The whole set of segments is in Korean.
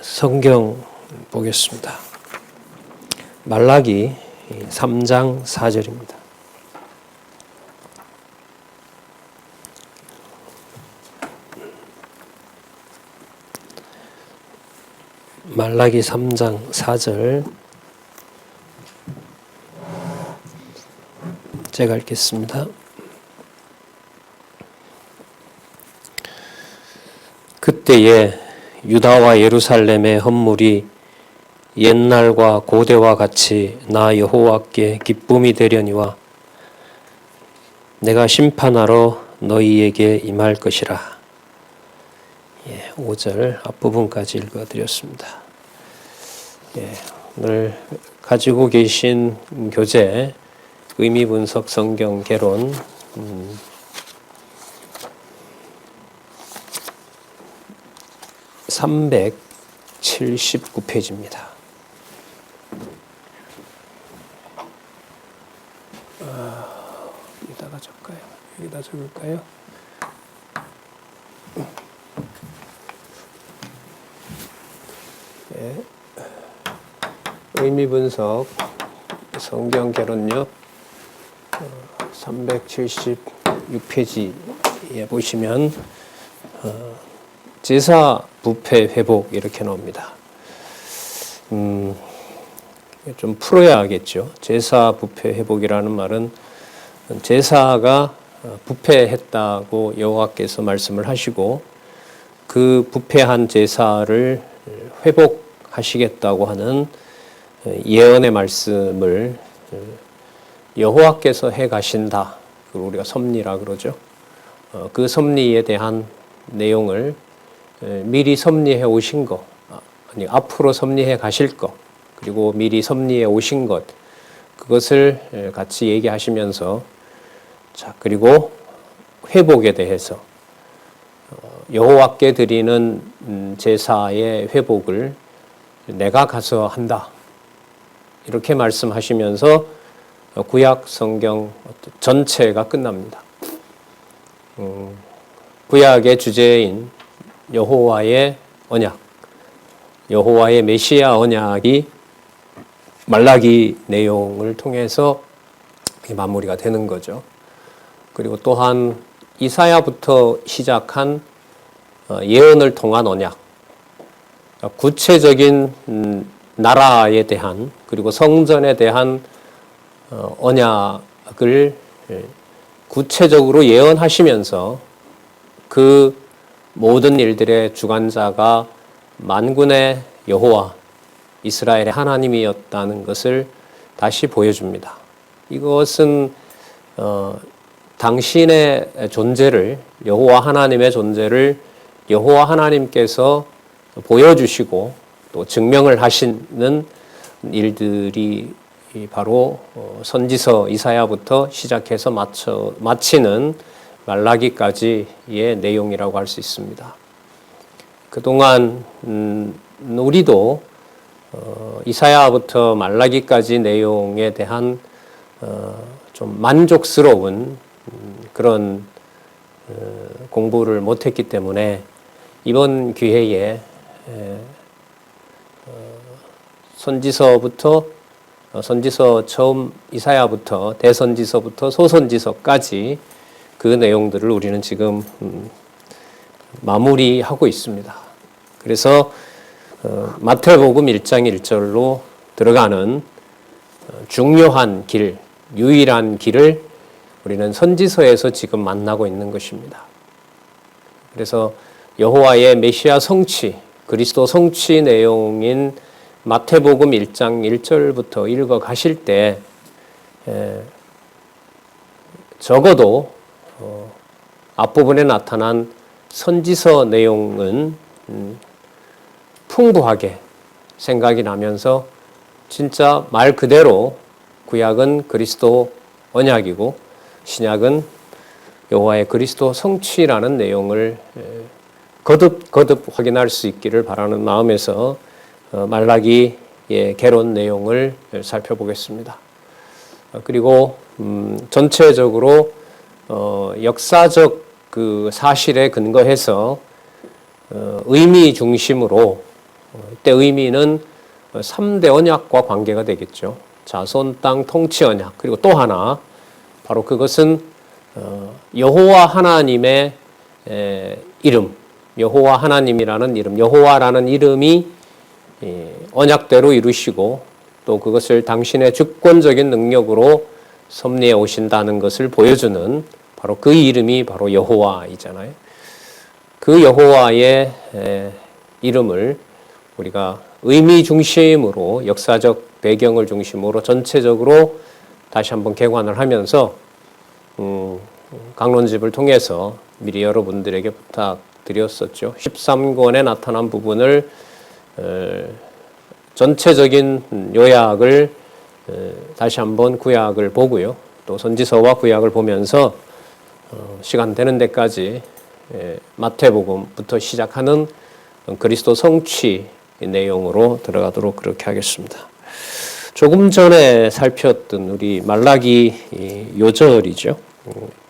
성경 보겠습니다. 말라기 3장 4절입니다. 말라기 3장 4절 제가 읽겠습니다. 그때에 유다와 예루살렘의 헌물이 옛날과 고대와 같이 나 여호와께 기쁨이 되려니와 내가 심판하러 너희에게 임할 것이라. 5절 앞부분까지 읽어드렸습니다. 오늘 가지고 계신 교재 의미분석 성경 개론 379페이지입니다. 여기다가 적을까요? 여기다 적을까요? 의미분석 성경 개론요 376페이지에 보시면 제사 부패 회복 이렇게 나옵니다. 좀 풀어야겠죠. 제사 부패 회복이라는 말은 제사가 부패했다고 여호와께서 말씀을 하시고 그 부패한 제사를 회복하시겠다고 하는 예언의 말씀을 여호와께서 해 가신다. 그걸 우리가 섭리라 그러죠. 그 섭리에 대한 내용을 미리 섭리해 오신 것, 아니 앞으로 섭리해 가실 것, 그리고 미리 섭리해 오신 것, 그것을 같이 얘기하시면서 자 그리고 회복에 대해서 여호와께 드리는 제사의 회복을 내가 가서 한다. 이렇게 말씀하시면서 구약 성경 전체가 끝납니다. 구약의 주제인 여호와의 언약, 여호와의 메시아 언약이 말라기 내용을 통해서 마무리가 되는 거죠. 그리고 또한 이사야부터 시작한 예언을 통한 언약, 구체적인 나라에 대한 그리고 성전에 대한 언약을 구체적으로 예언하시면서 그 모든 일들의 주관자가 만군의 여호와 이스라엘의 하나님이었다는 것을 다시 보여줍니다. 이것은 당신의 존재를 여호와 하나님의 존재를 여호와 하나님께서 보여주시고 또 증명을 하시는 일들이 바로 선지서 이사야부터 시작해서 마치는 말라기까지의 내용이라고 할 수 있습니다. 그동안 우리도 이사야부터 말라기까지 내용에 대한 좀 만족스러운 그런 공부를 못했기 때문에 이번 기회에 선지서 처음 이사야부터 대선지서부터 소선지서까지 그 내용들을 우리는 지금 마무리하고 있습니다. 그래서 마태복음 1장 1절로 들어가는 중요한 길, 유일한 길을 우리는 선지서에서 지금 만나고 있는 것입니다. 그래서 여호와의 메시아 성취, 그리스도 성취 내용인 마태복음 1장 1절부터 읽어 가실 때 적어도 앞부분에 나타난 선지서 내용은 풍부하게 생각이 나면서 진짜 말 그대로 구약은 그리스도 언약이고 신약은 여호와의 그리스도 성취라는 내용을 거듭 확인할 수 있기를 바라는 마음에서 말라기의 개론 내용을 살펴보겠습니다. 그리고 전체적으로 역사적 그 사실에 근거해서 의미 중심으로 이때 의미는 3대 언약과 관계가 되겠죠. 자손 땅 통치 언약. 그리고 또 하나 바로 그것은 여호와 하나님의 이름, 여호와 하나님이라는 이름, 여호와라는 이름이 언약대로 이루시고 또 그것을 당신의 주권적인 능력으로 섭리해 오신다는 것을 보여주는 바로 그 이름이 바로 여호와이잖아요. 그 여호와의 이름을 우리가 의미 중심으로 역사적 배경을 중심으로 전체적으로 다시 한번 개관을 하면서 강론집을 통해서 미리 여러분들에게 부탁드렸었죠. 13권에 나타난 부분을 전체적인 요약을 다시 한번 구약을 보고요. 또 선지서와 구약을 보면서 시간 되는 데까지 마태복음부터 시작하는 그리스도 성취 내용으로 들어가도록 그렇게 하겠습니다. 조금 전에 살폈던 우리 말라기 요절이죠.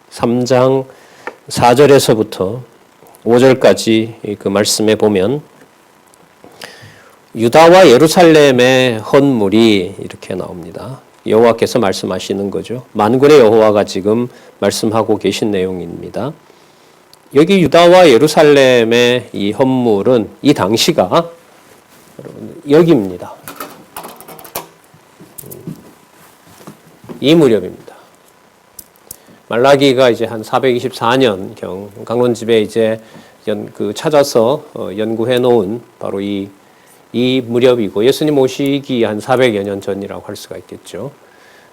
3장 4절에서부터 5절까지 그 말씀에 보면 유다와 예루살렘의 헌물이 이렇게 나옵니다. 여호와께서 말씀하시는 거죠. 만군의 여호와가 지금 말씀하고 계신 내용입니다. 여기 유다와 예루살렘의 이 헌물은 이 당시가 여기입니다. 이 무렵입니다. 말라기가 이제 한 424년경 강론집에 이제 찾아서 연구해 놓은 바로 이 무렵이고 예수님 오시기 한 400여 년 전이라고 할 수가 있겠죠.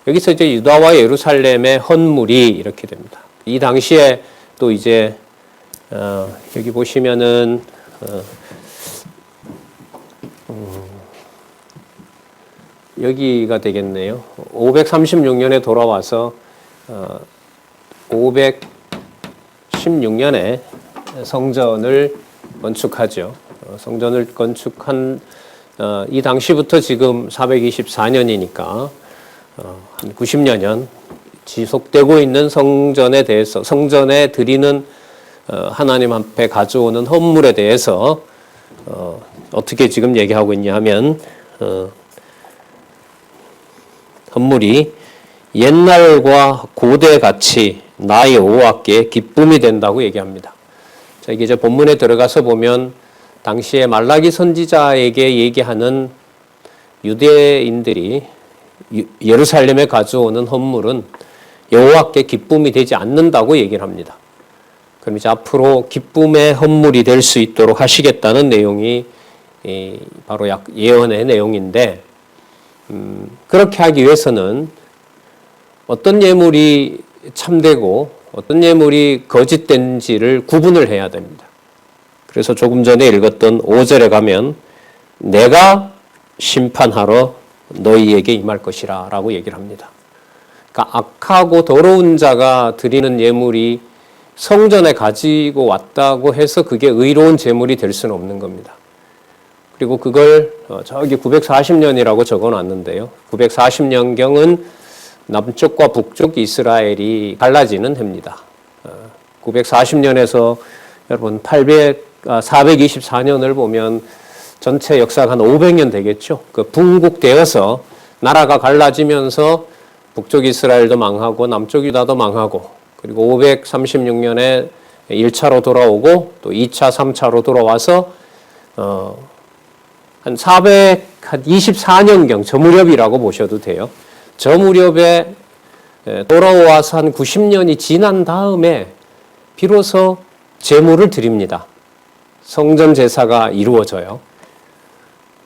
여기서 이제 유다와 예루살렘의 헌물이 이렇게 됩니다. 이 당시에 또 이제 여기 보시면은 여기가 되겠네요. 536년에 돌아와서 516년에 성전을 건축하죠. 성전을 건축한 이 당시부터 지금 424년이니까 한 90여 년 지속되고 있는 성전에 대해서 성전에 드리는 하나님 앞에 가져오는 헌물에 대해서 어떻게 지금 얘기하고 있냐 하면 헌물이 옛날과 고대같이 나 여호와께 기쁨이 된다고 얘기합니다. 자, 이게 이제 본문에 들어가서 보면 당시에 말라기 선지자에게 얘기하는 유대인들이 예루살렘에 가져오는 헌물은 여호와께 기쁨이 되지 않는다고 얘기를 합니다. 그럼 이제 앞으로 기쁨의 헌물이 될 수 있도록 하시겠다는 내용이 바로 예언의 내용인데 그렇게 하기 위해서는 어떤 예물이 참되고 어떤 예물이 거짓된지를 구분을 해야 됩니다. 그래서 조금 전에 읽었던 5절에 가면 내가 심판하러 너희에게 임할 것이라 라고 얘기를 합니다. 그러니까 악하고 더러운 자가 드리는 예물이 성전에 가지고 왔다고 해서 그게 의로운 제물이 될 수는 없는 겁니다. 그리고 그걸 저기 940년이라고 적어놨는데요. 940년경은 남쪽과 북쪽 이스라엘이 갈라지는 해입니다. 940년에서 여러분 424년을 보면 전체 역사가 한 500년 되겠죠. 그 분국되어서 나라가 갈라지면서 북쪽 이스라엘도 망하고 남쪽 유다도 망하고 그리고 536년에 1차로 돌아오고 또 2차, 3차로 돌아와서 한 424년경 저 무렵이라고 보셔도 돼요. 저 무렵에 돌아와서 한 90년이 지난 다음에 비로소 제물을 드립니다. 성전 제사가 이루어져요.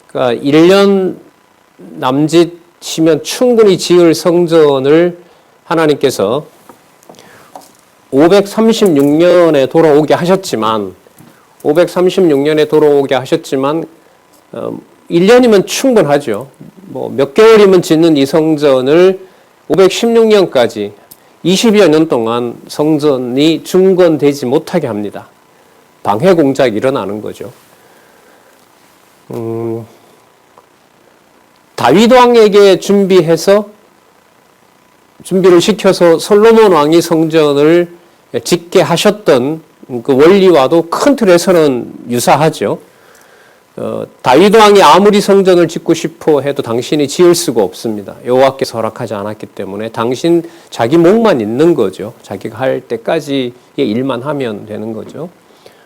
그러니까 1년 남짓이면 충분히 지을 성전을 하나님께서 536년에 돌아오게 하셨지만 1년이면 충분하죠. 뭐 몇 개월이면 짓는 이 성전을 516년까지 20여 년 동안 성전이 중건되지 못하게 합니다. 방해 공작이 일어나는 거죠. 다윗 왕에게 준비를 시켜서 솔로몬 왕이 성전을 짓게 하셨던 그 원리와도 큰 틀에서는 유사하죠. 다윗 왕이 아무리 성전을 짓고 싶어 해도 당신이 지을 수가 없습니다. 여호와께서 허락하지 않았기 때문에 당신 자기 목만 있는 거죠. 자기가 할 때까지의 일만 하면 되는 거죠.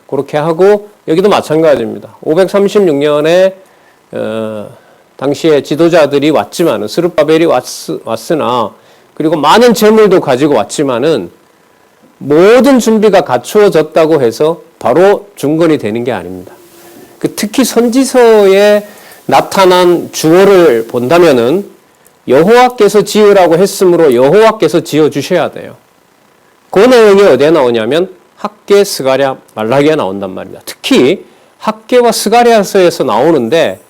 그렇게 하고 여기도 마찬가지입니다. 536년에 당시에 지도자들이 왔지만은 스룹바벨이 왔으나 그리고 많은 재물도 가지고 왔지만은 모든 준비가 갖추어졌다고 해서 바로 중건이 되는 게 아닙니다. 특히 선지서에 나타난 주어를 본다면은 여호와께서 지으라고 했으므로 여호와께서 지어 주셔야 돼요. 그 내용이 어디에 나오냐면 학개, 스가랴, 말라기에 나온단 말입니다. 특히 학개와 스가랴서에서 나오는데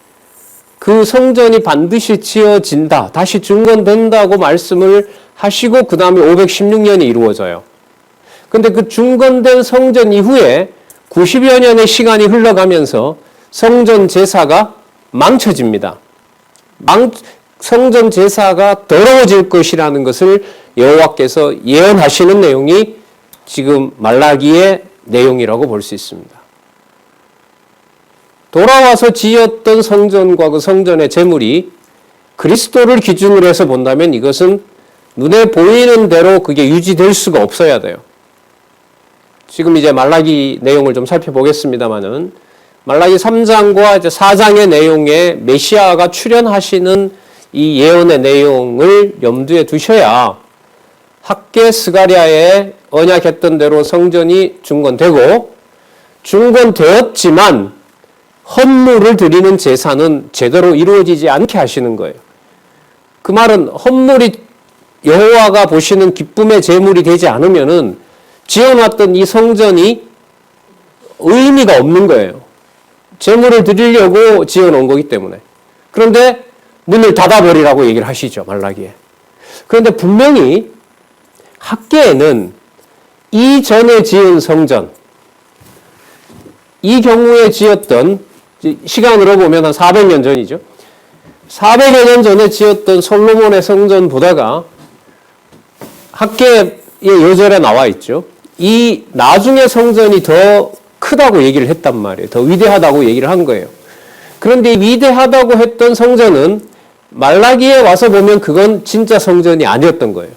그 성전이 반드시 지어진다, 다시 중건된다고 말씀을 하시고 그 다음에 516년이 이루어져요. 근데 그 중건된 성전 이후에 90여 년의 시간이 흘러가면서 성전 제사가 망쳐집니다. 성전 제사가 더러워질 것이라는 것을 여호와께서 예언하시는 내용이 지금 말라기의 내용이라고 볼 수 있습니다. 돌아와서 지었던 성전과 그 성전의 제물이 그리스도를 기준으로 해서 본다면 이것은 눈에 보이는 대로 그게 유지될 수가 없어야 돼요. 지금 이제 말라기 내용을 좀 살펴보겠습니다만은 말라기 3장과 이제 4장의 내용에 메시아가 출현하시는 이 예언의 내용을 염두에 두셔야 학개 스가랴에 언약했던 대로 성전이 중건되고 중건되었지만 헌물을 드리는 제사는 제대로 이루어지지 않게 하시는 거예요. 그 말은 헌물이 여호와가 보시는 기쁨의 제물이 되지 않으면은 지어놨던 이 성전이 의미가 없는 거예요. 제물을 드리려고 지어놓은 거기 때문에. 그런데 문을 닫아버리라고 얘기를 하시죠, 말라기에. 그런데 분명히 학개에는 이전에 지은 성전, 이 경우에 지었던, 시간으로 보면 한 400년 전이죠. 400여 년 전에 지었던 솔로몬의 성전보다가 학개의 요절에 나와 있죠. 이 나중에 성전이 더 크다고 얘기를 했단 말이에요. 더 위대하다고 얘기를 한 거예요. 그런데 위대하다고 했던 성전은 말라기에 와서 보면 그건 진짜 성전이 아니었던 거예요.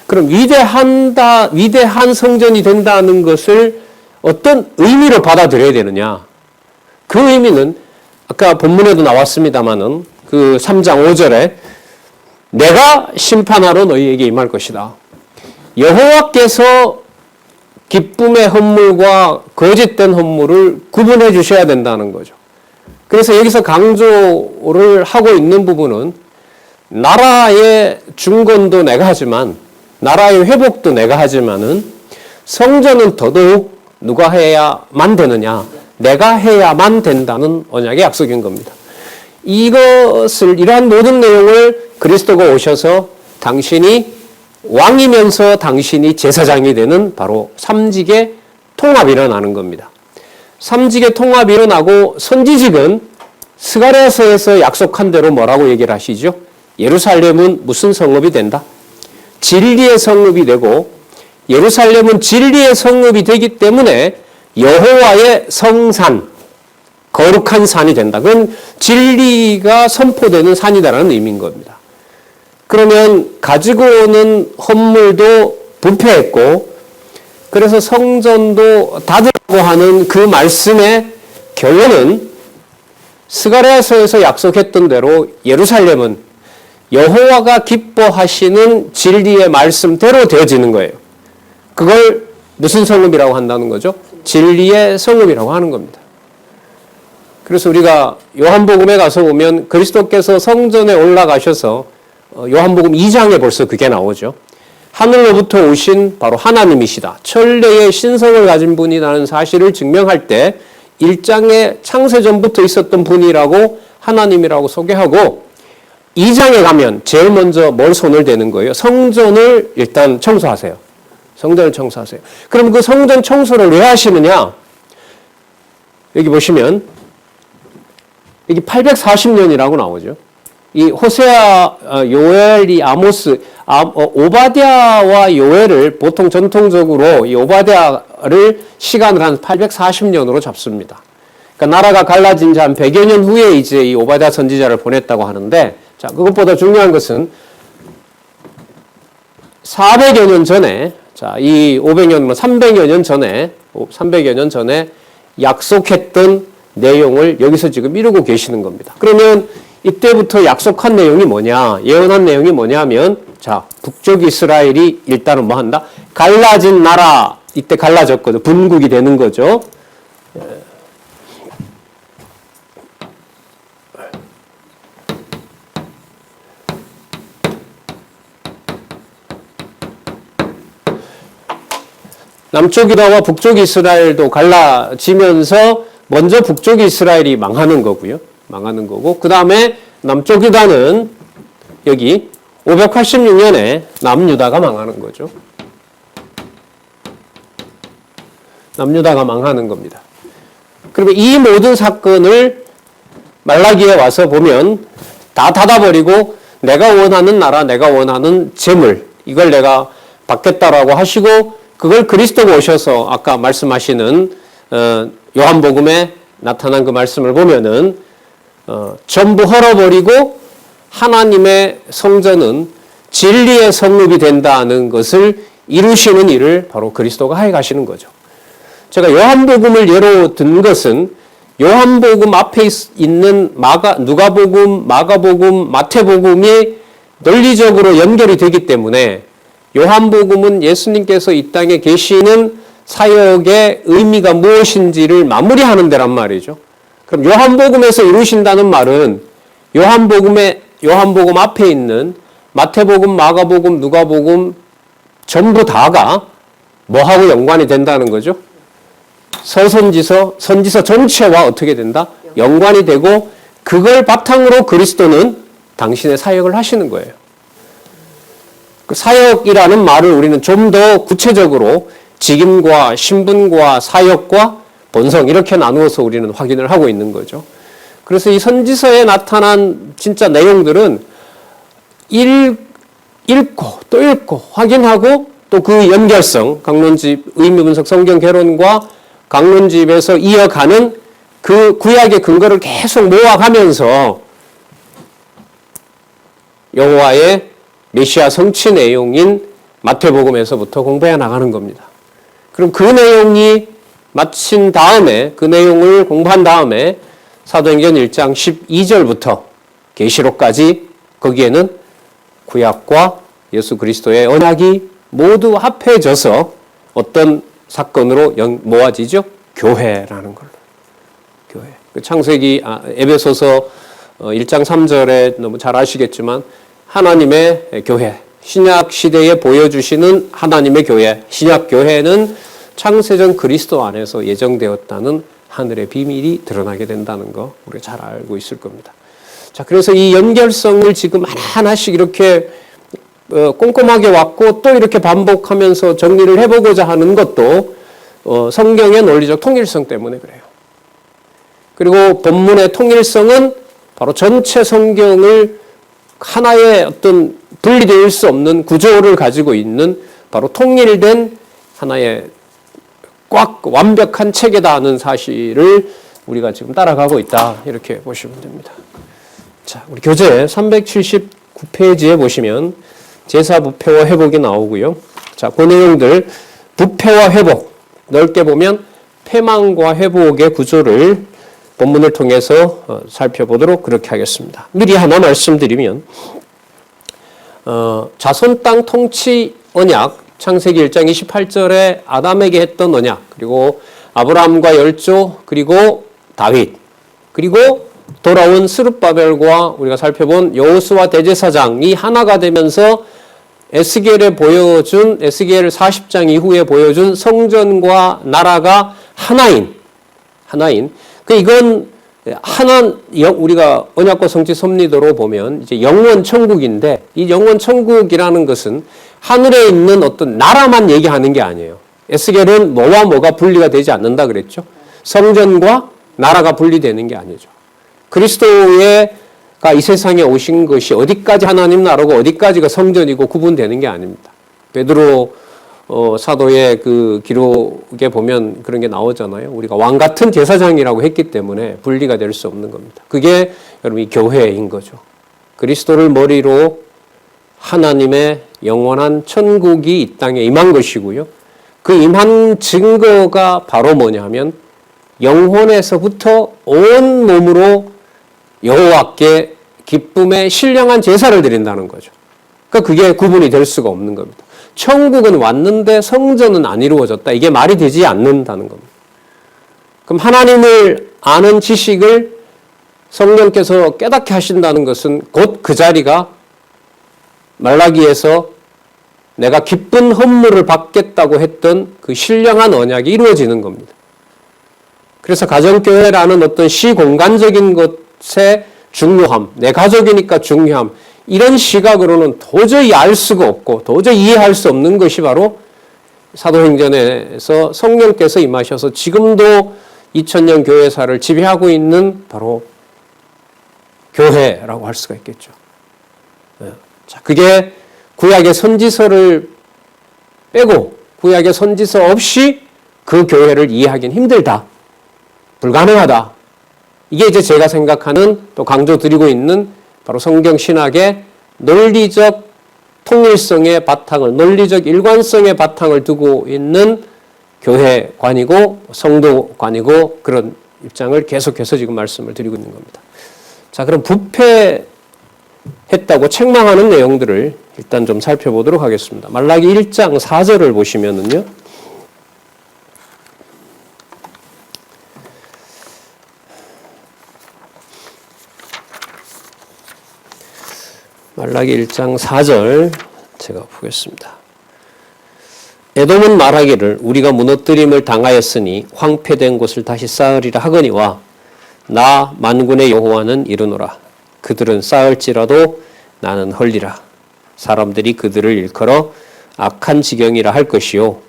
그럼 위대한 성전이 된다는 것을 어떤 의미로 받아들여야 되느냐? 그 의미는 아까 본문에도 나왔습니다마는 그 3장 5절에 내가 심판하러 너희에게 임할 것이다. 여호와께서 기쁨의 헌물과 거짓된 헌물을 구분해 주셔야 된다는 거죠. 그래서 여기서 강조를 하고 있는 부분은 나라의 중건도 내가 하지만 나라의 회복도 내가 하지만은 성전은 더더욱 누가 해야만 되느냐? 내가 해야만 된다는 언약의 약속인 겁니다. 이러한 모든 내용을 그리스도가 오셔서 당신이 왕이면서 당신이 제사장이 되는 바로 삼직의 통합이 일어나는 겁니다. 삼직의 통합이 일어나고 선지직은 스가랴서에서 약속한 대로 뭐라고 얘기를 하시죠? 예루살렘은 무슨 성읍이 된다? 진리의 성읍이 되고 예루살렘은 진리의 성읍이 되기 때문에 여호와의 성산, 거룩한 산이 된다. 그건 진리가 선포되는 산이다라는 의미인 겁니다. 그러면 가지고 오는 헌물도 부패했고 그래서 성전도 닫으라고 하는 그 말씀의 결론은 스가랴서에서 약속했던 대로 예루살렘은 여호와가 기뻐하시는 진리의 말씀대로 되어지는 거예요. 그걸 무슨 성읍이라고 한다는 거죠? 진리의 성읍이라고 하는 겁니다. 그래서 우리가 요한복음에 가서 보면 그리스도께서 성전에 올라가셔서 요한복음 2장에 벌써 그게 나오죠. 하늘로부터 오신 바로 하나님이시다. 천대의 신성을 가진 분이라는 사실을 증명할 때 1장에 창세전부터 있었던 분이라고 하나님이라고 소개하고 2장에 가면 제일 먼저 뭘 손을 대는 거예요? 성전을 일단 청소하세요. 성전을 청소하세요. 그럼 그 성전 청소를 왜 하시느냐? 여기 보시면 여기 840년이라고 나오죠. 이 호세아, 요엘이 아모스, 오바댜와 요엘을 보통 전통적으로 이 오바댜를 시간을 한 840년으로 잡습니다. 그러니까 나라가 갈라진 지 한 100여 년 후에 이제 이 오바댜 선지자를 보냈다고 하는데, 자, 그것보다 중요한 것은 400여 년 전에, 자, 이 500년, 300여 년 전에, 300여 년 전에 약속했던 내용을 여기서 지금 이루고 계시는 겁니다. 그러면 이때부터 약속한 내용이 뭐냐, 예언한 내용이 뭐냐면, 자, 북쪽 이스라엘이 일단은 뭐 한다? 갈라진 나라, 이때 갈라졌거든. 분국이 되는 거죠. 남쪽 유다와 북쪽 이스라엘도 갈라지면서 먼저 북쪽 이스라엘이 망하는 거고요. 망하는 거고, 그 다음에 남쪽 유다는 여기 586년에 남유다가 망하는 거죠. 남유다가 망하는 겁니다. 그러면 이 모든 사건을 말라기에 와서 보면 다 닫아버리고 내가 원하는 나라, 내가 원하는 재물, 이걸 내가 받겠다라고 하시고, 그걸 그리스도가 오셔서 아까 말씀하시는 요한복음에 나타난 그 말씀을 보면은 전부 헐어버리고 하나님의 성전은 진리의 성읍이 된다는 것을 이루시는 일을 바로 그리스도가 해 가시는 거죠. 제가 요한복음을 예로 든 것은 요한복음 앞에 있는 누가복음, 마가복음, 마태복음이 논리적으로 연결이 되기 때문에 요한복음은 예수님께서 이 땅에 계시는 사역의 의미가 무엇인지를 마무리하는 데란 말이죠. 그럼 요한복음에서 이루신다는 말은 요한복음 앞에 있는 마태복음, 마가복음, 누가복음 전부 다가 뭐하고 연관이 된다는 거죠? 선지서 전체와 어떻게 된다? 연관이 되고, 그걸 바탕으로 그리스도는 당신의 사역을 하시는 거예요. 그 사역이라는 말을 우리는 좀 더 구체적으로 직임과 신분과 사역과 본성, 이렇게 나누어서 우리는 확인을 하고 있는 거죠. 그래서 이 선지서에 나타난 진짜 내용들은 읽고 또 읽고 확인하고, 또 그 연결성, 강론집 의미분석 성경 개론과 강론집에서 이어가는 그 구약의 근거를 계속 모아가면서 여호와의 메시아 성취 내용인 마태복음에서부터 공부해 나가는 겁니다. 그럼 그 내용이 마친 다음에, 그 내용을 공부한 다음에 사도행전 1장 12절부터 계시록까지, 거기에는 구약과 예수 그리스도의 언약이 모두 합해져서 어떤 사건으로 모아지죠? 교회라는 걸로. 교회. 창세기, 에베소서 1장 3절에 너무 잘 아시겠지만 하나님의 교회, 신약 시대에 보여주시는 하나님의 교회, 신약 교회는 창세전 그리스도 안에서 예정되었다는 하늘의 비밀이 드러나게 된다는 거 우리가 잘 알고 있을 겁니다. 자, 그래서 이 연결성을 지금 하나하나씩 이렇게 꼼꼼하게 왔고, 또 이렇게 반복하면서 정리를 해보고자 하는 것도 성경의 논리적 통일성 때문에 그래요. 그리고 본문의 통일성은 바로 전체 성경을 하나의 어떤 분리될 수 없는 구조를 가지고 있는 바로 통일된 하나의 꽉 완벽한 체계다 하는 사실을 우리가 지금 따라가고 있다, 이렇게 보시면 됩니다. 자, 우리 교재 379페이지에 보시면 제사 부패와 회복이 나오고요. 자, 그 내용들 부패와 회복, 넓게 보면 패망과 회복의 구조를 본문을 통해서 살펴보도록 그렇게 하겠습니다. 미리 하나 말씀드리면 자손 땅 통치 언약, 창세기 1장 28절에 아담에게 했던 언약, 그리고 아브라함과 열조, 그리고 다윗, 그리고 돌아온 스룹바벨과 우리가 살펴본 여호수아 대제사장이 하나가 되면서 에스겔에 보여준, 에스겔 40장 이후에 보여준 성전과 나라가 하나인. 이건 우리가 언약과 성취 섭리도로 보면 이제 영원 천국인데, 이 영원 천국이라는 것은 하늘에 있는 어떤 나라만 얘기하는 게 아니에요. 에스겔은 뭐와 뭐가 분리가 되지 않는다 그랬죠. 성전과 나라가 분리되는 게 아니죠. 그리스도가 이 세상에 오신 것이 어디까지 하나님 나라고 어디까지가 성전이고 구분되는 게 아닙니다. 베드로 사도의 그 기록에 보면 그런 게 나오잖아요. 우리가 왕 같은 제사장이라고 했기 때문에 분리가 될 수 없는 겁니다. 그게 여러분 이 교회인 거죠. 그리스도를 머리로 하나님의 영원한 천국이 이 땅에 임한 것이고요. 그 임한 증거가 바로 뭐냐면 영혼에서부터 온 몸으로 여호와께 기쁨의 신령한 제사를 드린다는 거죠. 그러니까 그게 구분이 될 수가 없는 겁니다. 천국은 왔는데 성전은 안 이루어졌다. 이게 말이 되지 않는다는 겁니다. 그럼 하나님을 아는 지식을 성령께서 깨닫게 하신다는 것은 곧 그 자리가 말라기에서 내가 기쁜 헌물을 받겠다고 했던 그 신령한 언약이 이루어지는 겁니다. 그래서 가정교회라는 어떤 시공간적인 것의 중요함, 내 가족이니까 중요함, 이런 시각으로는 도저히 알 수가 없고 도저히 이해할 수 없는 것이 바로 사도행전에서 성령께서 임하셔서 지금도 2000년 교회사를 지배하고 있는 바로 교회라고 할 수가 있겠죠. 자, 그게 구약의 선지서를 빼고 구약의 선지서 없이 그 교회를 이해하기는 힘들다. 불가능하다. 이게 이제 제가 생각하는 또 강조드리고 있는 바로 성경 신학의 논리적 통일성의 바탕을, 논리적 일관성의 바탕을 두고 있는 교회관이고 성도관이고 그런 입장을 계속해서 지금 말씀을 드리고 있는 겁니다. 자, 그럼 부패했다고 책망하는 내용들을 일단 좀 살펴보도록 하겠습니다. 말라기 1장 4절을 보시면은요. 말라기 1장 4절 제가 보겠습니다. 에돔은 말하기를 우리가 무너뜨림을 당하였으니 황폐된 곳을 다시 쌓으리라 하거니와 나 만군의 여호와는 이르노라. 그들은 쌓을지라도 나는 헐리라. 사람들이 그들을 일컬어 악한 지경이라 할 것이요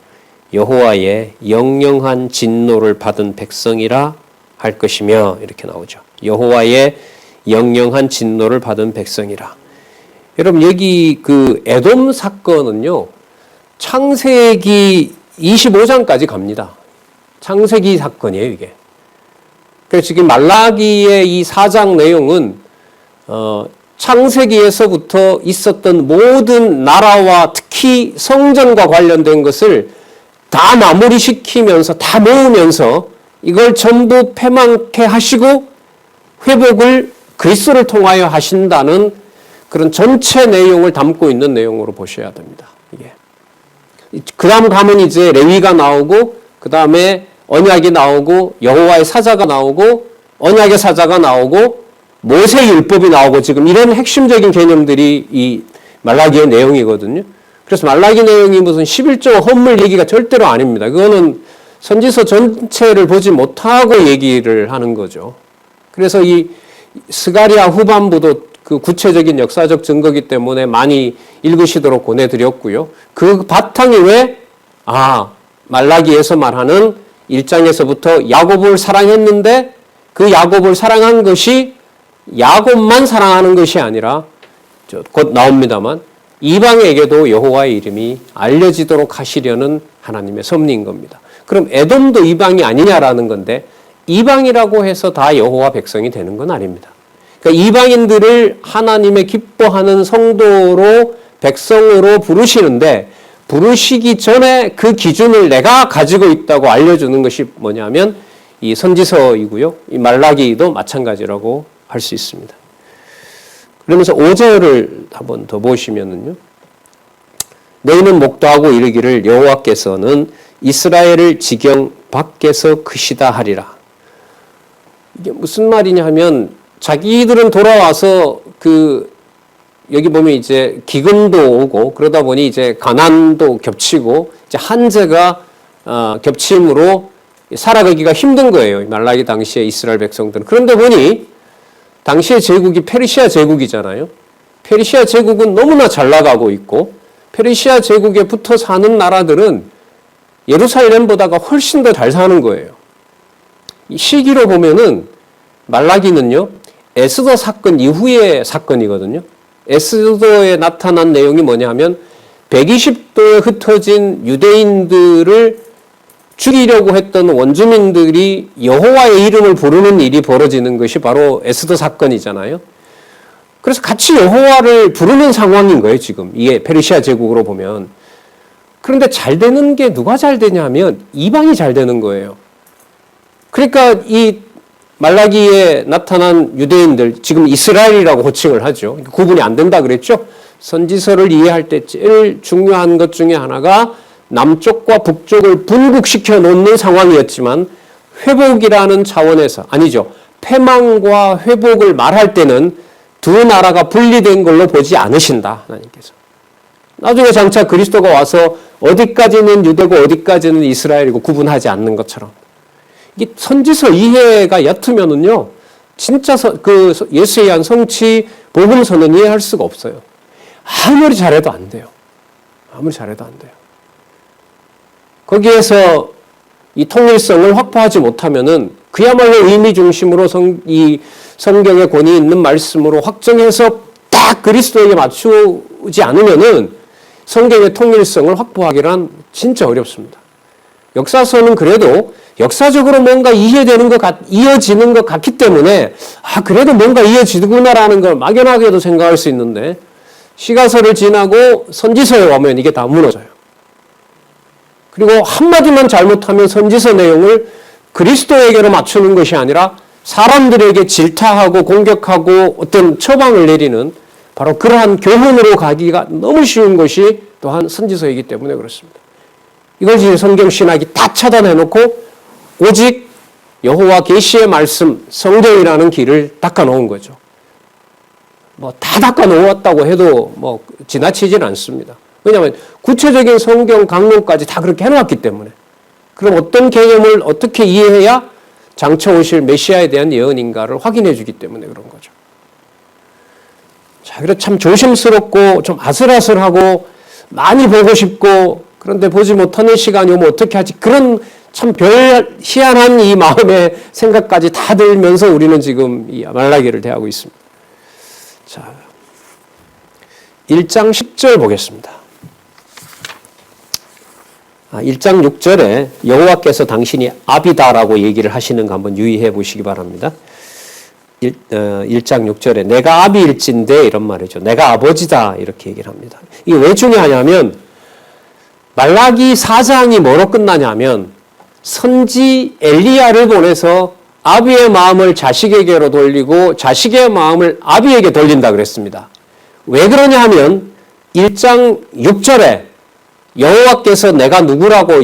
여호와의 영영한 진노를 받은 백성이라 할 것이며 이렇게 나오죠. 여호와의 영영한 진노를 받은 백성이라. 여러분 여기 그 에돔 사건은요. 창세기 25장까지 갑니다. 창세기 사건이에요, 이게. 그래서 지금 말라기의 이 4장 내용은 창세기에서부터 있었던 모든 나라와 특히 성전과 관련된 것을 다 마무리시키면서 다 모으면서 이걸 전부 패망케 하시고 회복을 그리스도를 통하여 하신다는 그런 전체 내용을 담고 있는 내용으로 보셔야 됩니다. 이게. 그 다음 가면 이제 레위가 나오고 그 다음에 언약이 나오고 여호와의 사자가 나오고 언약의 사자가 나오고 모세의 율법이 나오고 지금 이런 핵심적인 개념들이 이 말라기의 내용이거든요. 그래서 말라기 내용이 무슨 11조 헌물 얘기가 절대로 아닙니다. 그거는 선지서 전체를 보지 못하고 얘기를 하는 거죠. 그래서 이 스가랴 후반부도 그 구체적인 역사적 증거이기 때문에 많이 읽으시도록 권해드렸고요. 그 바탕이 왜? 말라기에서 말하는 1장에서부터 야곱을 사랑했는데 그 야곱을 사랑한 것이 야곱만 사랑하는 것이 아니라 곧 나옵니다만 이방에게도 여호와의 이름이 알려지도록 하시려는 하나님의 섭리인 겁니다. 그럼 에돔도 이방이 아니냐라는 건데 이방이라고 해서 다 여호와 백성이 되는 건 아닙니다. 그러니까 이방인들을 하나님의 기뻐하는 성도로 백성으로 부르시는데 부르시기 전에 그 기준을 내가 가지고 있다고 알려주는 것이 뭐냐면 이 선지서이고요. 이 말라기도 마찬가지라고 할 수 있습니다. 그러면서 5절을 한번 더 보시면은요. 너희는 목도하고 이르기를 여호와께서는 이스라엘을 지경 밖에서 크시다 하리라. 이게 무슨 말이냐 하면 자기들은 돌아와서 여기 보면 이제 기근도 오고 그러다 보니 이제 가난도 겹치고 이제 한재가 겹침으로 살아가기가 힘든 거예요. 말라기 당시에 이스라엘 백성들은. 그런데 보니 당시의 제국이 페르시아 제국이잖아요. 페르시아 제국은 너무나 잘 나가고 있고 페르시아 제국에 붙어 사는 나라들은 예루살렘보다가 훨씬 더 잘 사는 거예요. 이 시기로 보면은 말라기는요. 에스더 사건 이후의 사건이거든요. 에스더에 나타난 내용이 뭐냐 하면 120도에 흩어진 유대인들을 죽이려고 했던 원주민들이 여호와의 이름을 부르는 일이 벌어지는 것이 바로 에스더 사건이잖아요. 그래서 같이 여호와를 부르는 상황인 거예요, 지금. 이게 페르시아 제국으로 보면. 그런데 잘 되는 게 누가 잘 되냐면 이방이 잘 되는 거예요. 그러니까 이 말라기에 나타난 유대인들, 지금 이스라엘이라고 호칭을 하죠. 구분이 안 된다 그랬죠. 선지서를 이해할 때 제일 중요한 것 중에 하나가 남쪽과 북쪽을 분국시켜 놓는 상황이었지만 회복이라는 차원에서, 아니죠. 패망과 회복을 말할 때는 두 나라가 분리된 걸로 보지 않으신다, 하나님께서. 나중에 장차 그리스도가 와서 어디까지는 유대고 어디까지는 이스라엘이고 구분하지 않는 것처럼. 이 선지서 이해가 얕으면은요, 진짜 그 예수에 의한 성취 복음서는 이해할 수가 없어요. 아무리 잘해도 안 돼요. 아무리 잘해도 안 돼요. 거기에서 이 통일성을 확보하지 못하면은 그야말로 의미 중심으로 이 성경의 권위 있는 말씀으로 확정해서 딱 그리스도에게 맞추지 않으면은 성경의 통일성을 확보하기란 진짜 어렵습니다. 역사서는 그래도 역사적으로 뭔가 이해되는 이어지는 것 같기 때문에 그래도 뭔가 이어지구나라는 걸 막연하게도 생각할 수 있는데 시가서를 지나고 선지서에 오면 이게 다 무너져요. 그리고 한마디만 잘못하면 선지서 내용을 그리스도에게로 맞추는 것이 아니라 사람들에게 질타하고 공격하고 어떤 처방을 내리는 바로 그러한 교훈으로 가기가 너무 쉬운 것이 또한 선지서이기 때문에 그렇습니다. 이걸 이제 성경신학이 다 차단해놓고 오직 여호와 계시의 말씀, 성경이라는 길을 닦아놓은 거죠. 다 닦아놓았다고 해도 지나치진 않습니다. 왜냐하면 구체적인 성경 강론까지 다 그렇게 해놨기 때문에. 그럼 어떤 개념을 어떻게 이해해야 장차 오실 메시아에 대한 예언인가를 확인해 주기 때문에 그런 거죠. 자, 그래서 참 조심스럽고 좀 아슬아슬하고 많이 보고 싶고 그런데 보지 못하는 시간이 오면 어떻게 하지? 그런 참 희한한 이 마음의 생각까지 다 들면서 우리는 지금 이 말라기를 대하고 있습니다. 자, 1장 10절 보겠습니다. 1장 6절에 여호와께서 당신이 아비다라고 얘기를 하시는 거 한번 유의해 보시기 바랍니다. 1장 6절에 내가 아비일진데 이런 말이죠. 내가 아버지다 이렇게 얘기를 합니다. 이게 왜 중요하냐면 말라기 4장이 뭐로 끝나냐면 선지 엘리야를 보내서 아비의 마음을 자식에게로 돌리고 자식의 마음을 아비에게 돌린다 그랬습니다. 왜 그러냐 하면 1장 6절에 여호와께서 내가 누구라고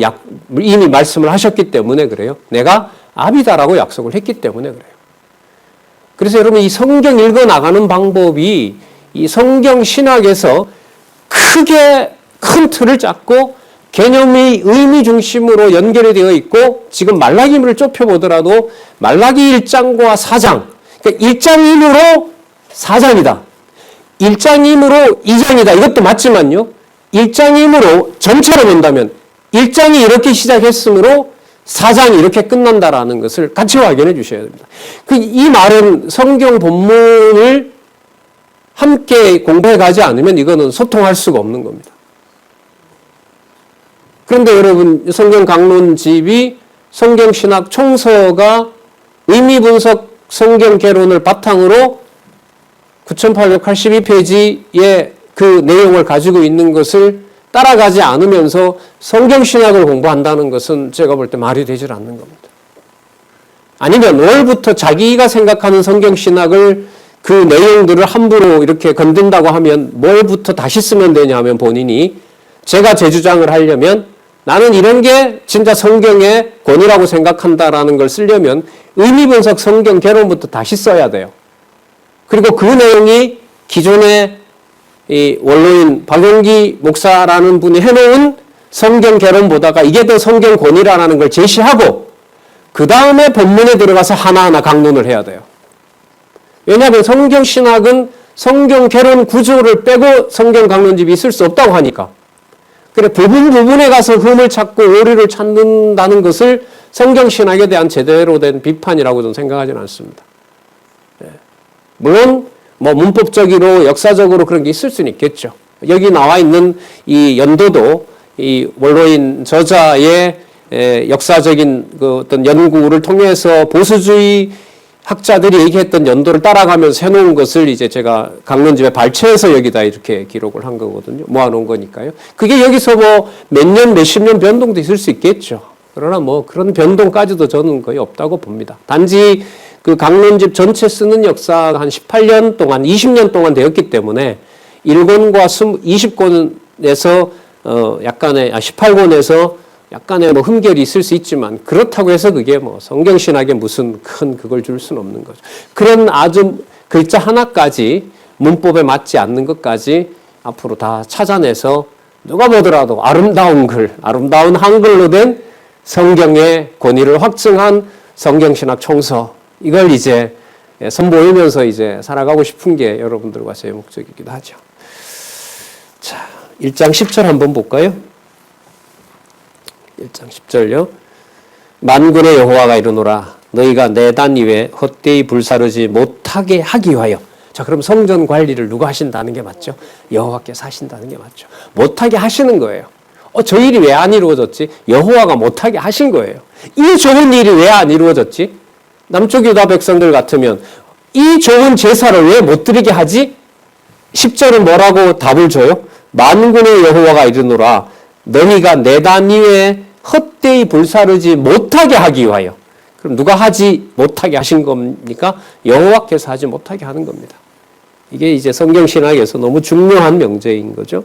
이미 말씀을 하셨기 때문에 그래요. 내가 아비다라고 약속을 했기 때문에 그래요. 그래서 여러분 이 성경 읽어 나가는 방법이 이 성경 신학에서 크게 큰 틀을 잡고 개념이 의미 중심으로 연결이 되어 있고 지금 말라기를 좁혀보더라도 말라기 1장과 4장 그러니까 1장이므로 4장이다. 1장이므로 2장이다. 이것도 맞지만요. 1장이므로 전체로 본다면 1장이 이렇게 시작했으므로 4장이 이렇게 끝난다라는 것을 같이 확인해 주셔야 됩니다. 이 말은 성경 본문을 함께 공부해 가지 않으면 이거는 소통할 수가 없는 겁니다. 그런데 여러분 성경 강론집이 성경신학 총서가 의미분석 성경 개론을 바탕으로 9882페이지의 그 내용을 가지고 있는 것을 따라가지 않으면서 성경신학을 공부한다는 것은 제가 볼 때 말이 되질 않는 겁니다. 아니면 월부터 자기가 생각하는 성경신학을 그 내용들을 함부로 이렇게 건든다고 하면 뭘부터 다시 쓰면 되냐면 본인이 제가 제 주장을 하려면 나는 이런 게 진짜 성경의 권위라고 생각한다라는 걸 쓰려면 의미분석 성경 개론부터 다시 써야 돼요. 그리고 그 내용이 기존의 이 원로인 박용기 목사라는 분이 해놓은 성경 개론보다가 이게 더 성경 권위라는 걸 제시하고 그 다음에 본문에 들어가서 하나하나 강론을 해야 돼요. 왜냐하면 성경 신학은 성경 개론 구조를 빼고 성경 강론집이 있을 수 없다고 하니까. 그래 부분에 가서 흠을 찾고 오류를 찾는다는 것을 성경 신학에 대한 제대로 된 비판이라고 저는 생각하지는 않습니다. 물론 문법적으로 역사적으로 그런 게 있을 수는 있겠죠. 여기 나와 있는 이 연도도 이 원로인 저자의 역사적인 그 어떤 연구를 통해서 보수주의 학자들이 얘기했던 연도를 따라가면서 해놓은 것을 이제 제가 강론집에 발췌해서 여기다 이렇게 기록을 한 거거든요. 모아놓은 거니까요. 그게 여기서 뭐 몇 년, 몇십 년 변동도 있을 수 있겠죠. 그러나 뭐 그런 변동까지도 저는 거의 없다고 봅니다. 단지 그 강론집 전체 쓰는 역사가 한 18년 동안, 20년 동안 되었기 때문에 1권과 20권에서 약간의 18권에서 약간의 뭐 흠결이 있을 수 있지만 그렇다고 해서 그게 뭐 성경신학에 무슨 큰 그걸 줄 수는 없는 거죠. 그런 아주 글자 하나까지 문법에 맞지 않는 것까지 앞으로 다 찾아내서 누가 보더라도 아름다운 글, 아름다운 한글로 된 성경의 권위를 확증한 성경신학 총서 이걸 이제 선보이면서 이제 살아가고 싶은 게 여러분들과 제 목적이기도 하죠. 자, 1장 10절 한번 볼까요? 1장 10절요. 만군의 여호와가 이르노라 너희가 내 단 위에 헛되이 불사르지 못하게 하기 위하여. 자, 그럼 성전 관리를 누가 하신다는 게 맞죠? 여호와께서 하신다는 게 맞죠. 못하게 하시는 거예요. 저 일이 왜 안 이루어졌지? 여호와가 못하게 하신 거예요. 이 좋은 일이 왜 안 이루어졌지? 남쪽 유다 백성들 같으면 이 좋은 제사를 왜 못 드리게 하지? 10절은 뭐라고 답을 줘요? 만군의 여호와가 이르노라 너희가 내 단 위에 헛되이 불사르지 못하게 하기 위하여. 그럼 누가 하지 못하게 하신 겁니까? 여호와께서 하지 못하게 하는 겁니다. 이게 이제 성경신학에서 너무 중요한 명제인 거죠.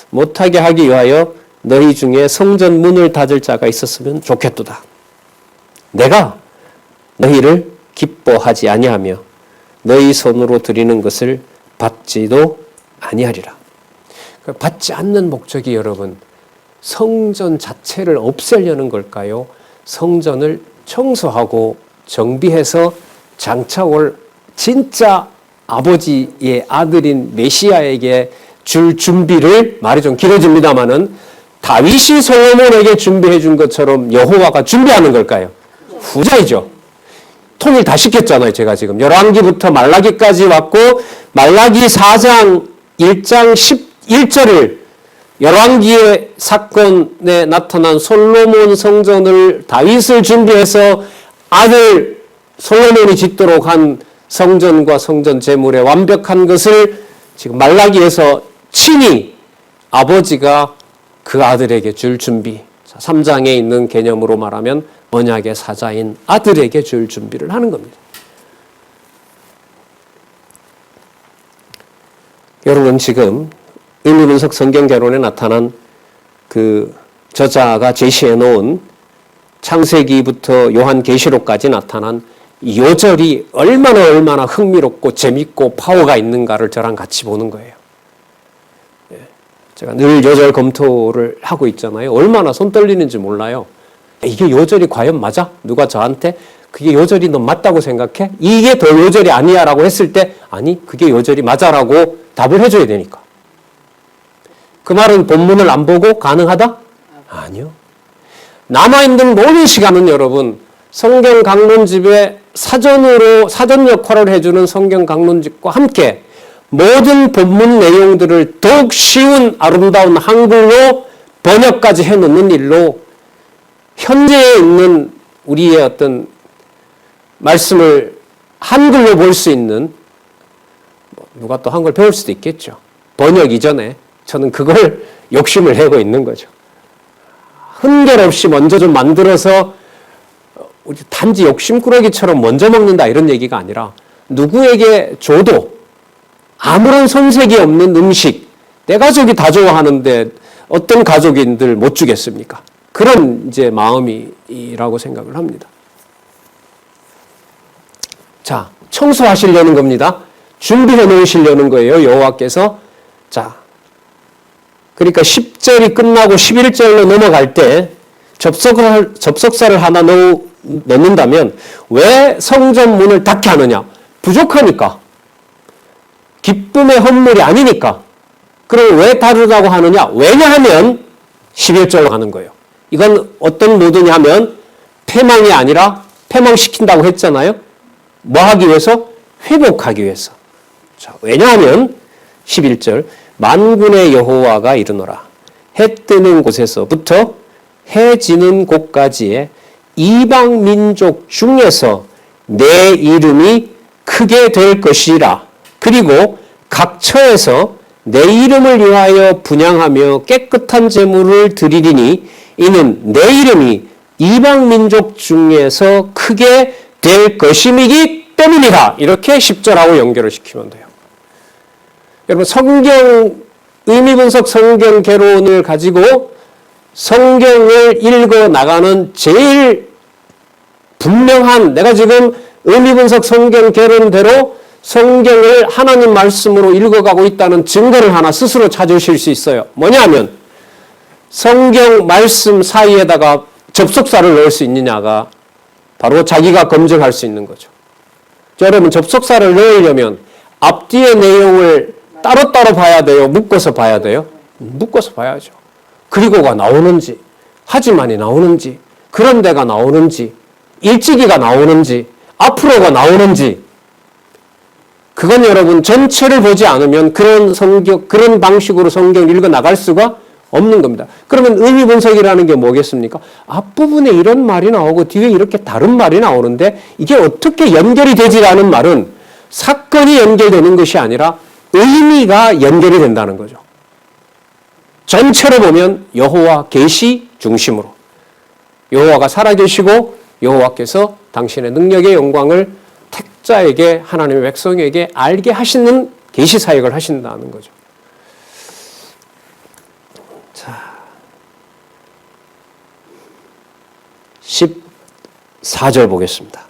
못하게 하기 위하여 너희 중에 성전 문을 닫을 자가 있었으면 좋겠도다. 내가 너희를 기뻐하지 아니하며 너희 손으로 드리는 것을 받지도 아니하리라. 받지 않는 목적이 여러분 성전 자체를 없애려는 걸까요? 성전을 청소하고 정비해서 장차 올 진짜 아버지의 아들인 메시아에게 줄 준비를, 말이 좀 길어집니다마는 다윗이 솔로몬에게 준비해 준 것처럼 여호와가 준비하는 걸까요? 후자이죠. 통일 다 시켰잖아요. 제가 지금 열왕기부터 말라기까지 왔고 말라기 4장 1장 11절을 열왕기의 사건에 나타난 솔로몬 성전을 다윗을 준비해서 아들 솔로몬이 짓도록 한 성전과 성전 제물의 완벽한 것을 지금 말라기에서 친히 아버지가 그 아들에게 줄 준비, 3장에 있는 개념으로 말하면 언약의 사자인 아들에게 줄 준비를 하는 겁니다. 여러분 지금 의미분석 성경개론에 나타난 그 저자가 제시해 놓은 창세기부터 요한계시록까지 나타난 요절이 얼마나 흥미롭고 재밌고 파워가 있는가를 저랑 같이 보는 거예요. 제가 늘 요절 검토를 하고 있잖아요. 얼마나 손 떨리는지 몰라요. 이게 요절이 과연 맞아? 누가 저한테 그게 요절이 너 맞다고 생각해? 이게 더 요절이 아니야 라고 했을 때 아니 그게 요절이 맞아 라고 답을 해줘야 되니까. 그 말은 본문을 안 보고 가능하다? 아니요. 남아있는 모든 시간은 여러분 성경 강론집의 사전 역할을 해주는 성경 강론집과 함께 모든 본문 내용들을 더욱 쉬운 아름다운 한글로 번역까지 해놓는 일로 현재에 있는 우리의 어떤 말씀을 한글로 볼 수 있는, 누가 또 한글 배울 수도 있겠죠. 번역 이전에 저는 그걸 욕심을 내고 있는 거죠. 흥결 없이 먼저 좀 만들어서 단지 욕심꾸러기처럼 먼저 먹는다 이런 얘기가 아니라 누구에게 줘도 아무런 손색이 없는 음식, 내 가족이 다 좋아하는데 어떤 가족인들 못 주겠습니까? 그런 이제 마음이라고 생각을 합니다. 자, 청소하시려는 겁니다. 준비해 놓으시려는 거예요, 여호와께서. 자, 그러니까 10절이 끝나고 11절로 넘어갈 때 접속사를 하나 넣는다면 왜 성전 문을 닫게 하느냐? 부족하니까. 기쁨의 헌물이 아니니까. 그럼 왜 닫으라고 하느냐? 왜냐하면 11절로 가는 거예요. 이건 어떤 모드냐 하면 패망이 아니라 패망시킨다고 했잖아요. 뭐 하기 위해서? 회복하기 위해서. 자, 왜냐하면 11절 만군의 여호와가 이르노라. 해 뜨는 곳에서부터 해 지는 곳까지의 이방 민족 중에서 내 이름이 크게 될 것이라. 그리고 각 처에서 내 이름을 위하여 분향하며 깨끗한 제물을 드리리니 이는 내 이름이 이방 민족 중에서 크게 될 것임이기 때문이다. 이렇게 10절하고 연결을 시키면 돼요. 여러분, 성경 의미 분석 성경 개론을 가지고 성경을 읽어 나가는 제일 분명한, 내가 지금 의미 분석 성경 개론대로 성경을 하나님 말씀으로 읽어가고 있다는 증거를 하나 스스로 찾으실 수 있어요. 뭐냐면 성경 말씀 사이에다가 접속사를 넣을 수 있느냐가 바로 자기가 검증할 수 있는 거죠. 자, 여러분, 접속사를 넣으려면 앞뒤의 내용을 따로따로 봐야 돼요? 묶어서 봐야 돼요? 묶어서 봐야죠. 그리고가 나오는지, 하지만이 나오는지, 그런데가 나오는지, 일찍이가 나오는지, 앞으로가 나오는지, 그건 여러분 전체를 보지 않으면 그런 방식으로 성경을 읽어 나갈 수가 없는 겁니다. 그러면 의미 분석이라는 게 뭐겠습니까? 앞부분에 이런 말이 나오고 뒤에 이렇게 다른 말이 나오는데 이게 어떻게 연결이 되지라는 말은 사건이 연결되는 것이 아니라 의미가 연결이 된다는 거죠. 전체로 보면 여호와 계시 중심으로 여호와가 살아계시고 여호와께서 당신의 능력의 영광을 택자에게, 하나님의 백성에게 알게 하시는 계시 사역을 하신다는 거죠. 자, 14절 보겠습니다.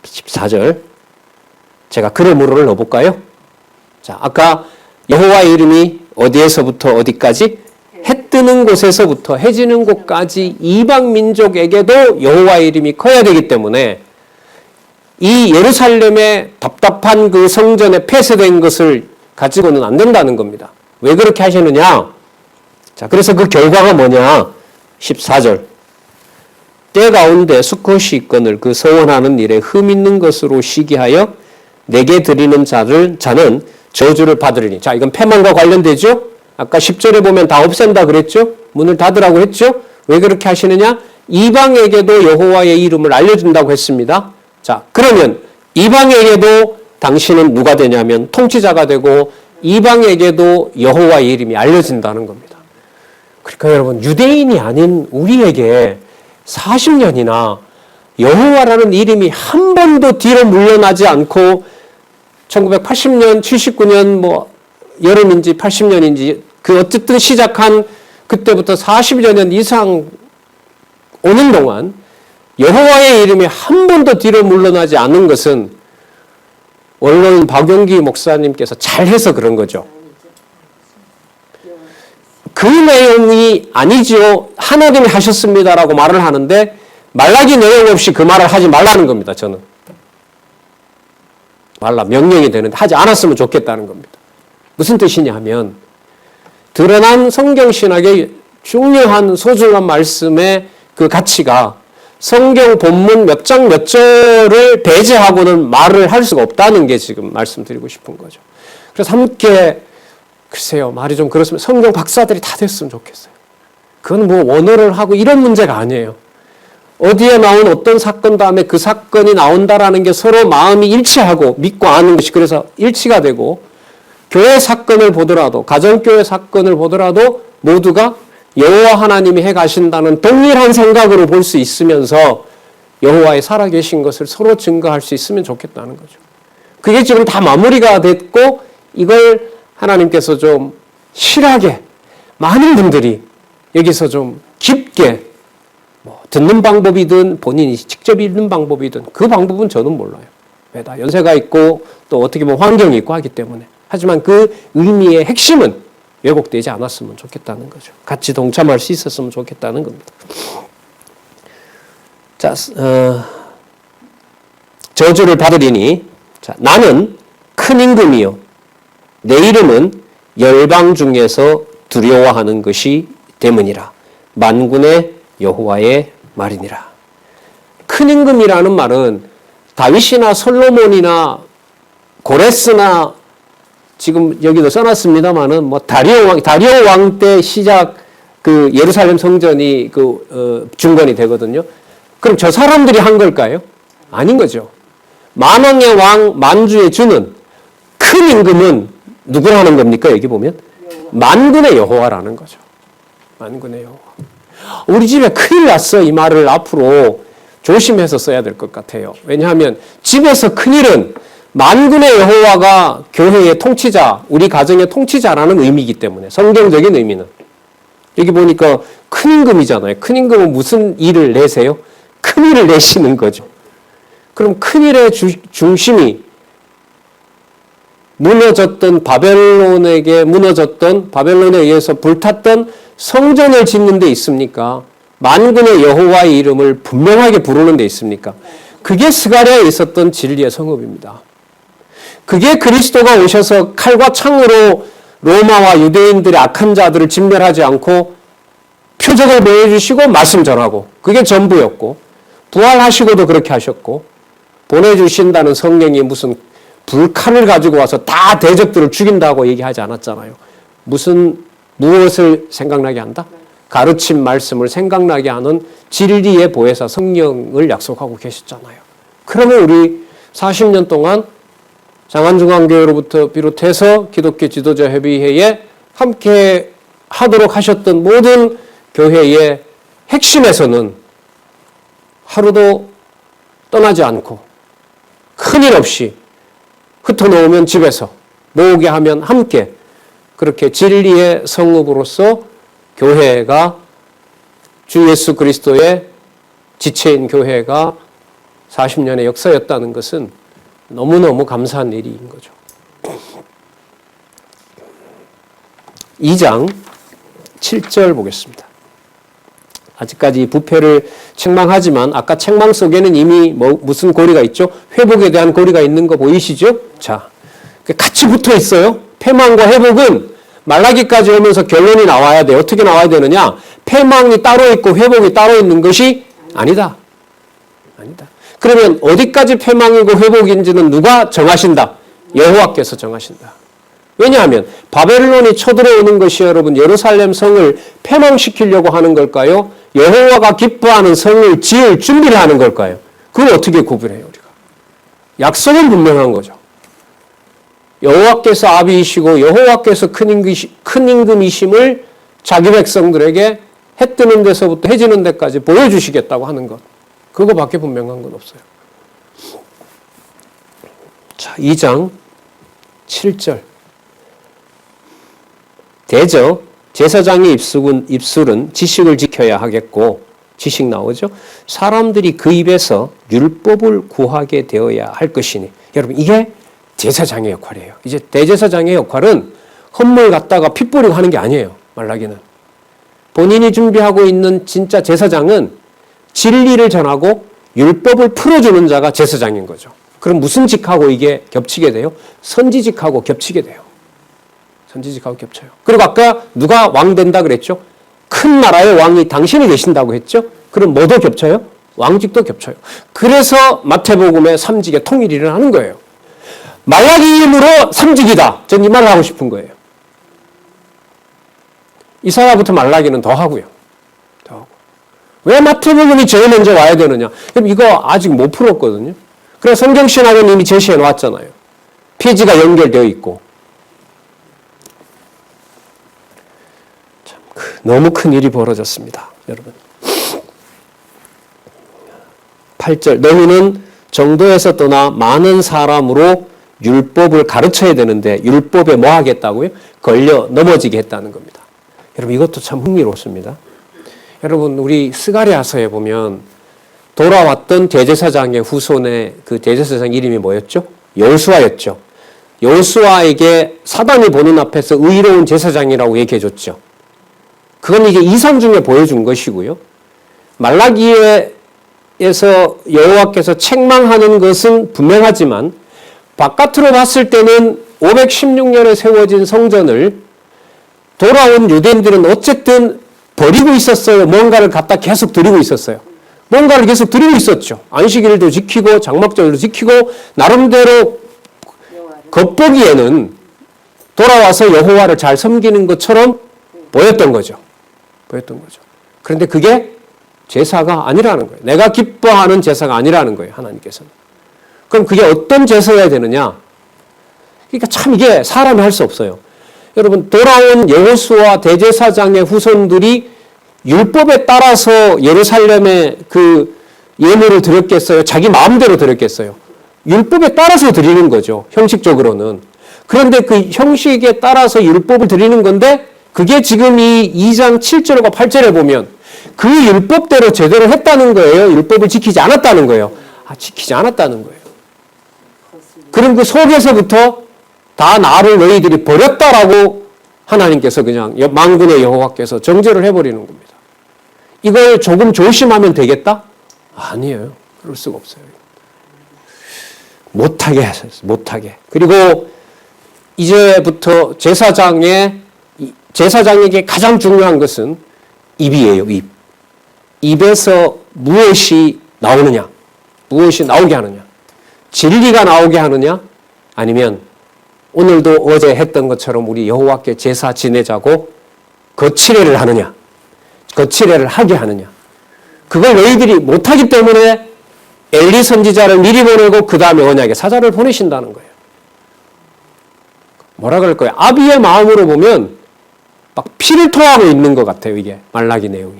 14절. 제가 그러므로를 넣어볼까요? 자, 아까 여호와의 이름이 어디에서부터 어디까지? 해 뜨는 곳에서부터 해 지는 곳까지 이방 민족에게도 여호와의 이름이 커야 되기 때문에 이 예루살렘의 답답한 그 성전에 폐쇄된 것을 가지고는 안 된다는 겁니다. 왜 그렇게 하시느냐? 자, 그래서 그 결과가 뭐냐? 14절. 때 가운데 수컷이 있거늘 그 서원하는 일에 흠 있는 것으로 시기하여 내게 드리는 자는 저주를 받으리니. 자, 이건 패망과 관련되죠? 아까 10절에 보면 다 없앤다 그랬죠? 문을 닫으라고 했죠? 왜 그렇게 하시느냐? 이방에게도 여호와의 이름을 알려준다고 했습니다. 자, 그러면 이방에게도 당신은 누가 되냐면 통치자가 되고 이방에게도 여호와의 이름이 알려진다는 겁니다. 그러니까 여러분, 유대인이 아닌 우리에게 40년이나 여호와라는 이름이 한 번도 뒤로 물러나지 않고 1980년, 79년 뭐 여름인지 80년인지 그 어쨌든 시작한 그때부터 40여 년 이상 오는 동안 여호와의 이름이 한 번도 뒤로 물러나지 않은 것은 원로인 박용기 목사님께서 잘해서 그런 거죠. 그 내용이 아니지요. 하나님이 하셨습니다라고 말을 하는데 말라기 내용 없이 그 말을 하지 말라는 겁니다. 저는. 말라 명령이 되는데 하지 않았으면 좋겠다는 겁니다. 무슨 뜻이냐 하면 드러난 성경신학의 중요한 소중한 말씀의 그 가치가 성경 본문 몇 장 몇 절을 배제하고는 말을 할 수가 없다는 게 지금 말씀드리고 싶은 거죠. 그래서 함께 글쎄요, 말이 좀 그렇습니다. 성경 박사들이 다 됐으면 좋겠어요. 그건 뭐 원어를 하고 이런 문제가 아니에요. 어디에 나온 어떤 사건 다음에 그 사건이 나온다라는 게 서로 마음이 일치하고 믿고 아는 것이 그래서 일치가 되고 교회 사건을 보더라도 가정교회 사건을 보더라도 모두가 여호와 하나님이 해가신다는 동일한 생각으로 볼 수 있으면서 여호와의 살아계신 것을 서로 증거할 수 있으면 좋겠다는 거죠. 그게 지금 다 마무리가 됐고 이걸 하나님께서 좀 실하게 많은 분들이 여기서 좀 깊게 뭐 듣는 방법이든 본인이 직접 읽는 방법이든 그 방법은 저는 몰라요. 왜 다 연세가 있고 또 어떻게 보면 환경이 있고 하기 때문에. 하지만 그 의미의 핵심은 왜곡되지 않았으면 좋겠다는 거죠. 같이 동참할 수 있었으면 좋겠다는 겁니다. 자, 저주를 받으리니 자, 나는 큰 임금이요 내 이름은 열방 중에서 두려워하는 것이 되므니라. 만군의 여호와의 말이니라. 큰 임금이라는 말은 다윗이나 솔로몬이나 고레스나 지금 여기도 써놨습니다만은 뭐 다리오 왕 때 시작 그 예루살렘 성전이 중건이 되거든요. 그럼 저 사람들이 한 걸까요? 아닌 거죠. 만왕의 왕 만주의 주는 큰 임금은 누구를 하는 겁니까? 여기 보면 만군의 여호와라는 거죠. 만군의 여호와. 우리 집에 큰일 났어. 이 말을 앞으로 조심해서 써야 될 것 같아요. 왜냐하면 집에서 큰일은 만군의 여호와가 교회의 통치자, 우리 가정의 통치자라는 의미이기 때문에, 성경적인 의미는. 여기 보니까 큰 임금이잖아요. 큰 임금은 무슨 일을 내세요? 큰 일을 내시는 거죠. 그럼 큰 일의 중심이 바벨론에 의해서 불탔던 성전을 짓는 데 있습니까? 만군의 여호와의 이름을 분명하게 부르는 데 있습니까? 그게 스가랴에 있었던 진리의 성읍입니다. 그게 그리스도가 오셔서 칼과 창으로 로마와 유대인들의 악한 자들을 진멸하지 않고 표적을 보여주시고 말씀 전하고, 그게 전부였고, 부활하시고도 그렇게 하셨고, 보내주신다는 성령이 무슨 불칼을 가지고 와서 다 대적들을 죽인다고 얘기하지 않았잖아요. 무엇을 생각나게 한다? 가르침 말씀을 생각나게 하는 진리의 보혜사 성령을 약속하고 계셨잖아요. 그러면 우리 40년 동안 장안중앙교회로부터 비롯해서 기독교 지도자 협의회에 함께 하도록 하셨던 모든 교회의 핵심에서는 하루도 떠나지 않고 큰일 없이 흩어놓으면 집에서, 모으게 하면 함께, 그렇게 진리의 성읍으로서 교회가, 주 예수 그리스도의 지체인 교회가 40년의 역사였다는 것은 너무너무 감사한 일인 거죠. 2장 7절 보겠습니다. 아직까지 부패를 책망하지만 아까 책망 속에는 이미 무슨 고리가 있죠? 회복에 대한 고리가 있는 거 보이시죠? 자, 같이 붙어 있어요. 패망과 회복은 말라기까지 오면서 결론이 나와야 돼. 어떻게 나와야 되느냐? 패망이 따로 있고 회복이 따로 있는 것이 아니다. 아니다. 그러면 어디까지 패망이고 회복인지는 누가 정하신다? 여호와께서 정하신다. 왜냐하면 바벨론이 쳐들어오는 것이 여러분 예루살렘 성을 패망시키려고 하는 걸까요? 여호와가 기뻐하는 성을 지을 준비를 하는 걸까요? 그걸 어떻게 구분해요, 우리가? 약속은 분명한 거죠. 여호와께서 아비이시고 여호와께서 큰 임금이심을 자기 백성들에게 해 뜨는 데서부터 해 지는 데까지 보여주시겠다고 하는 것. 그거밖에 분명한 건 없어요. 자, 2장 7절. 대저 제사장의 입술은 지식을 지켜야 하겠고, 지식 나오죠? 사람들이 그 입에서 율법을 구하게 되어야 할 것이니. 여러분, 이게 제사장의 역할이에요. 이제 대제사장의 역할은 헌물 갖다가 피 뿌리고 하는 게 아니에요. 말라기는. 본인이 준비하고 있는 진짜 제사장은 진리를 전하고 율법을 풀어주는 자가 제사장인 거죠. 그럼 무슨 직하고 이게 겹치게 돼요? 선지직하고 겹치게 돼요. 선지직하고 겹쳐요. 그리고 아까 누가 왕 된다 그랬죠? 큰 나라의 왕이 당신이 되신다고 했죠? 그럼 뭐도 겹쳐요? 왕직도 겹쳐요. 그래서 마태복음의 삼직의 통일이 일어나는 거예요. 말라기임으로 삼직이다. 전 이 말을 하고 싶은 거예요. 이사야부터 말라기는 더 하고요. 더 하고. 왜 마태복음이 제일 먼저 와야 되느냐? 그럼 이거 아직 못 풀었거든요. 그래서 성경신학은 이미 제시해 놨잖아요. 페이지가 연결되어 있고. 참, 너무 큰 일이 벌어졌습니다. 여러분. 8절. 너희는 정도에서 떠나 많은 사람으로 율법을 가르쳐야 되는데 율법에 뭐 하겠다고요? 걸려 넘어지게 했다는 겁니다. 여러분 이것도 참 흥미롭습니다. 여러분 우리 스가랴서에 보면 돌아왔던 대제사장의 후손의 그 대제사장 이름이 뭐였죠? 여호수아였죠. 여호수아에게 사단이 보는 앞에서 의로운 제사장이라고 얘기해줬죠. 그건 이게 이상 중에 보여준 것이고요. 말라기에서 여호와께서 책망하는 것은 분명하지만 바깥으로 봤을 때는 516년에 세워진 성전을 돌아온 유대인들은 어쨌든 버리고 있었어요. 뭔가를 갖다 계속 드리고 있었어요. 뭔가를 계속 드리고 있었죠. 안식일도 지키고 장막절도 지키고 나름대로 겉보기에는 돌아와서 여호와를 잘 섬기는 것처럼 보였던 거죠. 그런데 그게 제사가 아니라는 거예요. 내가 기뻐하는 제사가 아니라는 거예요. 하나님께서는. 그럼 그게 어떤 제사여야 되느냐? 그러니까 참 이게 사람이 할 수 없어요. 여러분, 돌아온 여호수아 대제사장의 후손들이 율법에 따라서 예루살렘에 그 예물을 드렸겠어요? 자기 마음대로 드렸겠어요? 율법에 따라서 드리는 거죠. 형식적으로는. 그런데 그 형식에 따라서 율법을 드리는 건데 그게 지금 이 2장 7절과 8절에 보면 그 율법대로 제대로 했다는 거예요? 율법을 지키지 않았다는 거예요? 지키지 않았다는 거예요. 그럼 그 속에서부터 다 나를 너희들이 버렸다라고 하나님께서 그냥 만군의 여호와께서 정죄를 해버리는 겁니다. 이걸 조금 조심하면 되겠다? 아니에요. 그럴 수가 없어요. 못하게 하셨어요. 못하게. 그리고 이제부터 제사장에게 가장 중요한 것은 입이에요. 입. 입에서 무엇이 나오느냐? 무엇이 나오게 하느냐? 진리가 나오게 하느냐? 아니면 오늘도 어제 했던 것처럼 우리 여호와께 제사 지내자고 거칠애를 하느냐? 거칠애를 하게 하느냐? 그걸 너희들이 못하기 때문에 엘리 선지자를 미리 보내고 그 다음에 언약의 사자를 보내신다는 거예요. 뭐라 그럴 거예요? 아비의 마음으로 보면 막 피를 토하고 있는 것 같아요. 이게 말라기 내용이.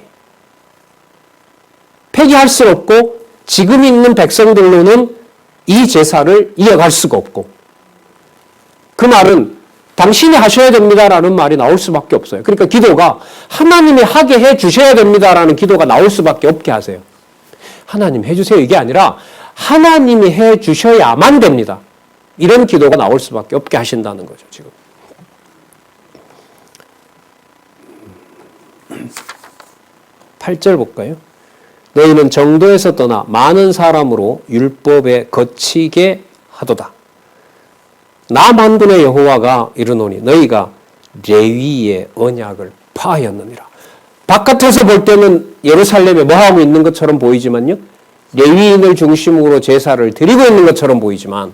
폐기할 수 없고 지금 있는 백성들로는 이 제사를 이어갈 수가 없고 그 말은 당신이 하셔야 됩니다라는 말이 나올 수밖에 없어요. 그러니까 기도가 하나님이 하게 해 주셔야 됩니다라는 기도가 나올 수밖에 없게 하세요. 하나님 해주세요 이게 아니라 하나님이 해 주셔야만 됩니다. 이런 기도가 나올 수밖에 없게 하신다는 거죠. 지금 8절 볼까요? 너희는 정도에서 떠나 많은 사람으로 율법에 거치게 하도다. 나 만군의 여호와가 이르노니 너희가 레위의 언약을 파하였느니라. 바깥에서 볼 때는 예루살렘에 뭐하고 있는 것처럼 보이지만요. 레위인을 중심으로 제사를 드리고 있는 것처럼 보이지만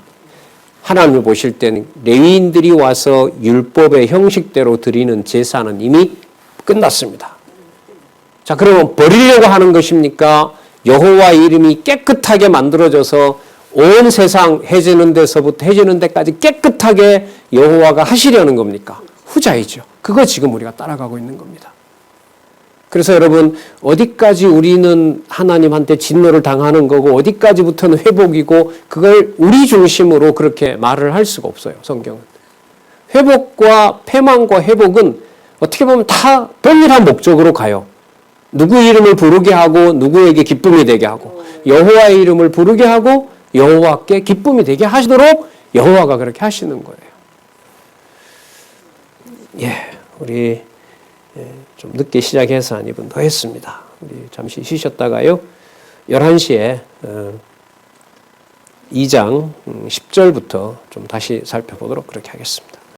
하나님을 보실 때는 레위인들이 와서 율법의 형식대로 드리는 제사는 이미 끝났습니다. 자, 그러면 버리려고 하는 것입니까? 여호와의 이름이 깨끗하게 만들어져서 온 세상 해지는 데서부터 해지는 데까지 깨끗하게 여호와가 하시려는 겁니까? 후자이죠. 그거 지금 우리가 따라가고 있는 겁니다. 그래서 여러분 어디까지 우리는 하나님한테 진노를 당하는 거고 어디까지부터는 회복이고 그걸 우리 중심으로 그렇게 말을 할 수가 없어요. 성경은. 회복과 패망과 회복은 어떻게 보면 다 동일한 목적으로 가요. 누구 이름을 부르게 하고 누구에게 기쁨이 되게 하고 여호와의 이름을 부르게 하고 여호와께 기쁨이 되게 하시도록 여호와가 그렇게 하시는 거예요. 우리 좀 늦게 시작해서 한 2분 더 했습니다. 우리 잠시 쉬셨다가요. 11시에 2장 10절부터 좀 다시 살펴보도록 그렇게 하겠습니다.